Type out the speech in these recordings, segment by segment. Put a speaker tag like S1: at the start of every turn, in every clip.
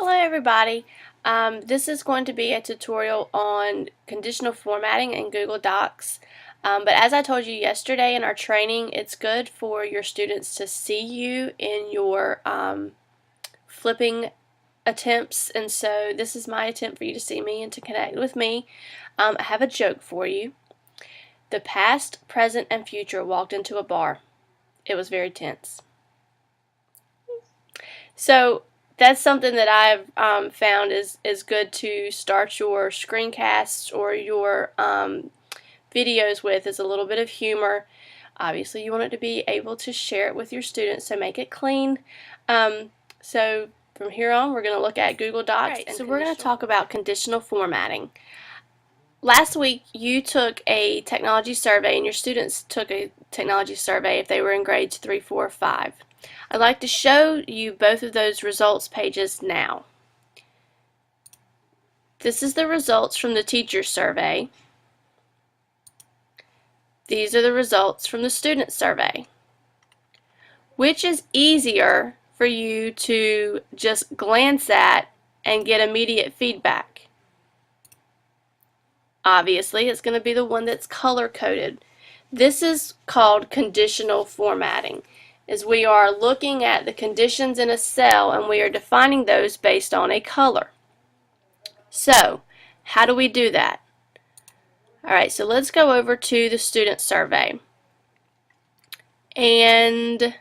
S1: Hello everybody. This is going to be a tutorial on conditional formatting in Google Docs. But as I told you yesterday in our training, it's good for your students to see you in your flipping attempts, and so this is my attempt for you to see me and to connect with me. I have a joke for you. The past, present, and future walked into a bar. It was very tense. So that's something that I've found is good to start your screencasts or your videos with, is a little bit of humor. Obviously you want it to be able to share it with your students, so make it clean. So from here on we're going to look at Google Docs. Right, so we're going to talk about conditional formatting. Last week you took a technology survey, and your students took a technology survey if they were in grades 3, 4, or 5. I'd like to show you both of those results pages now. This is the results from the teacher survey. These are the results from the student survey. Which is easier for you to just glance at and get immediate feedback? Obviously, it's going to be the one that's color-coded. This is called conditional formatting. Is we are looking at the conditions in a cell and we are defining those based on a color. So, how do we do that? Alright, so let's go over to the student survey. And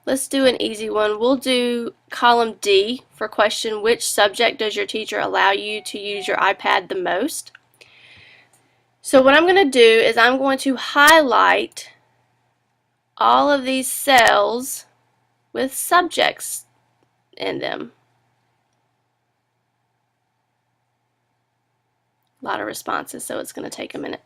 S1: let's do an easy one. We'll do column D for question, which subject does your teacher allow you to use your iPad the most? So what I'm going to do is I'm going to highlight all of these cells with subjects in them. A lot of responses, so it's going to take a minute.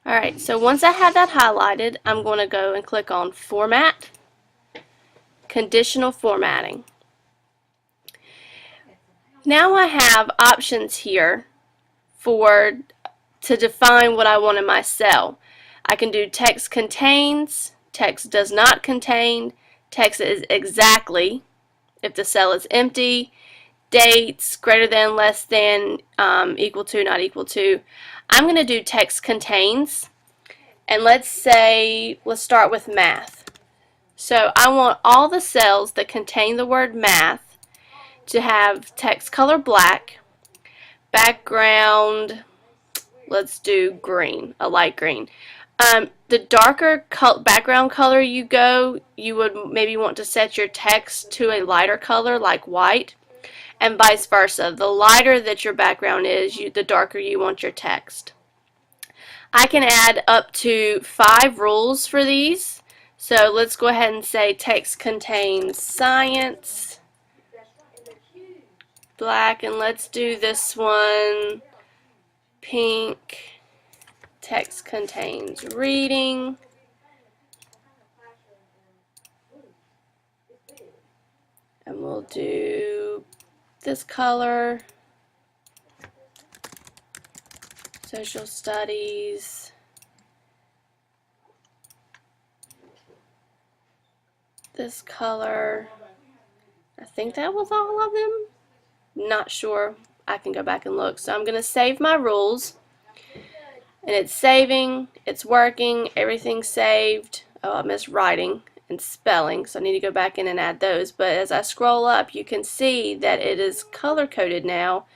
S1: Alright, so once I have that highlighted, I'm going to go and click on Format, Conditional Formatting. Now I have options here to define what I want in my cell. I can do text contains, text does not contain, text is exactly, if the cell is empty, dates, greater than, less than, equal to, not equal to. I'm going to do text contains, and let's start with math. So I want all the cells that contain the word math to have text color black, background, let's do green, a light green. The darker background color you go, you would maybe want to set your text to a lighter color like white, and vice versa. The lighter that your background is, the darker you want your text. I can add up to 5 rules for these. So let's go ahead and say text contains science, black, and let's do this one pink. Text contains reading, and we'll do this color, social studies, this color. I think that was all of them. Not sure. I can go back and look. So I'm going to save my rules. And it's saving, it's working, everything's saved. Oh, I missed writing and spelling, so I need to go back in and add those. But as I scroll up, you can see that it is color-coded now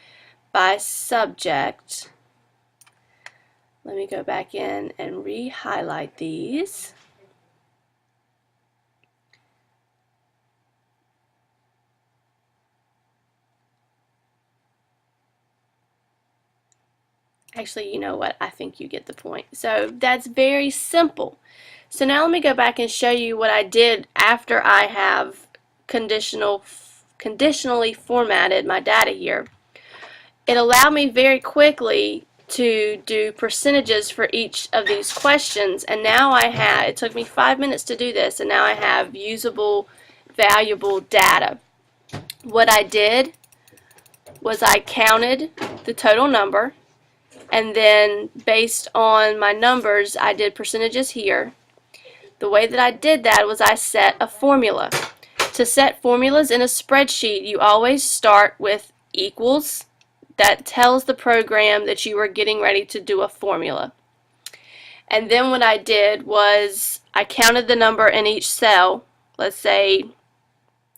S1: by subject. Let me go back in and re-highlight these. Actually, you know what? I think you get the point. So that's very simple. So now let me go back and show you what I did after I have conditionally formatted my data here. It allowed me very quickly to do percentages for each of these questions, and now it took me 5 minutes to do this, and now I have usable, valuable data. What I did was I counted the total number, and then based on my numbers I did percentages here. The way that I did that was I set a formula. To set formulas in a spreadsheet, you always start with equals. That tells the program that you are getting ready to do a formula. And then what I did was I counted the number in each cell, let's say,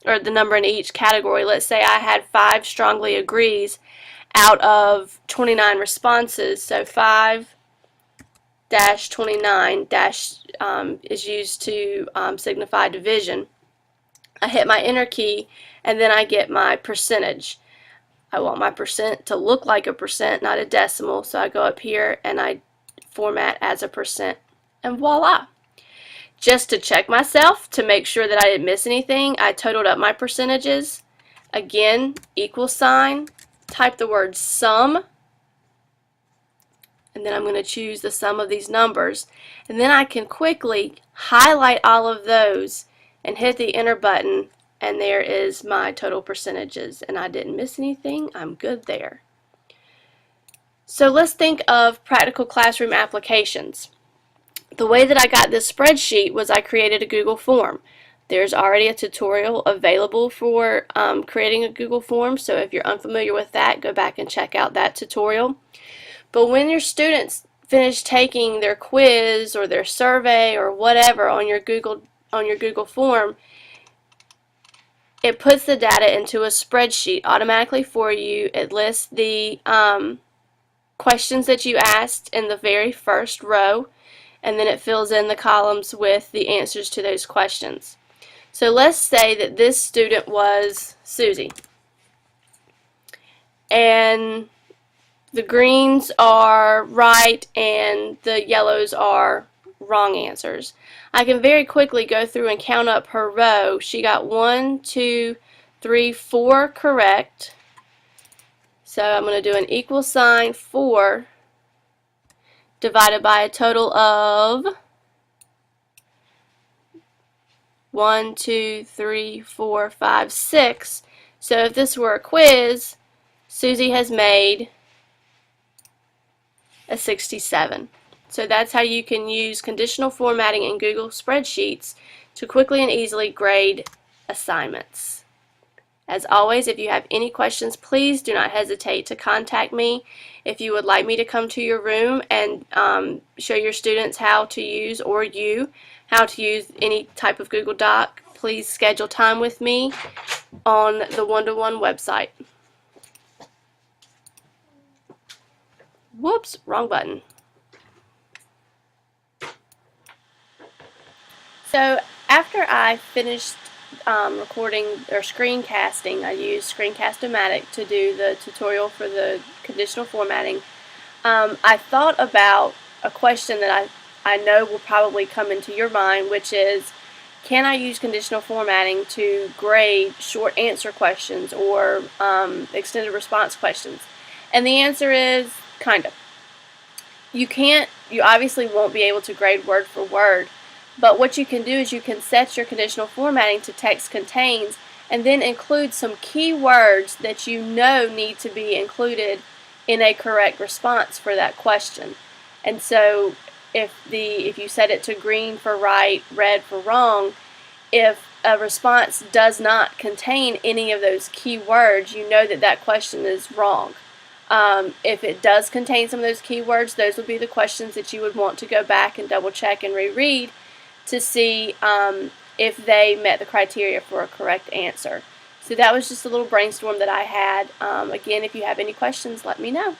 S1: or the number in each category. Let's say I had 5 strongly agrees out of 29 responses. So 5-29- is used to signify division. I hit my enter key and then I get my percentage. I want my percent to look like a percent, not a decimal, so I go up here and I format as a percent, and voila. Just to check myself, to make sure that I didn't miss anything, I totaled up my percentages. Again, equal sign, type the word sum, and then I'm going to choose the sum of these numbers, and then I can quickly highlight all of those and hit the enter button, and there is my total percentages, and I didn't miss anything. I'm good there. So let's think of practical classroom applications. The way that I got this spreadsheet was I created a Google form. There's already a tutorial available for creating a Google form, so if you're unfamiliar with that, go back and check out that tutorial. But when your students finish taking their quiz or their survey or whatever on your Google form, it puts the data into a spreadsheet automatically for you. It lists the questions that you asked in the very first row, and then it fills in the columns with the answers to those questions. So let's say that this student was Susie, and the greens are right and the yellows are wrong answers. I can very quickly go through and count up her row. She got 1, 2, 3, 4 correct. So I'm going to do an equal sign 4 divided by a total of 1, 2, 3, 4, 5, 6. So if this were a quiz, Susie has made a 67. So that's how you can use conditional formatting in Google Spreadsheets to quickly and easily grade assignments. As always, if you have any questions, please do not hesitate to contact me. If you would like me to come to your room and show your students how to use, or how to use any type of Google Doc, please schedule time with me on the One-to-One website. Whoops, wrong button. So after I finished recording or screencasting, I used Screencast-O-Matic to do the tutorial for the conditional formatting. I thought about a question that I know will probably come into your mind, which is, can I use conditional formatting to grade short answer questions or extended response questions? And the answer is kind of. You obviously won't be able to grade word for word, but what you can do is you can set your conditional formatting to text contains and then include some key words that you know need to be included in a correct response for that question. And so if you set it to green for right, red for wrong, if a response does not contain any of those key words, you know that that question is wrong. If it does contain some of those keywords, those would be the questions that you would want to go back and double check and reread to see if they met the criteria for a correct answer. So that was just a little brainstorm that I had. Again, if you have any questions, let me know.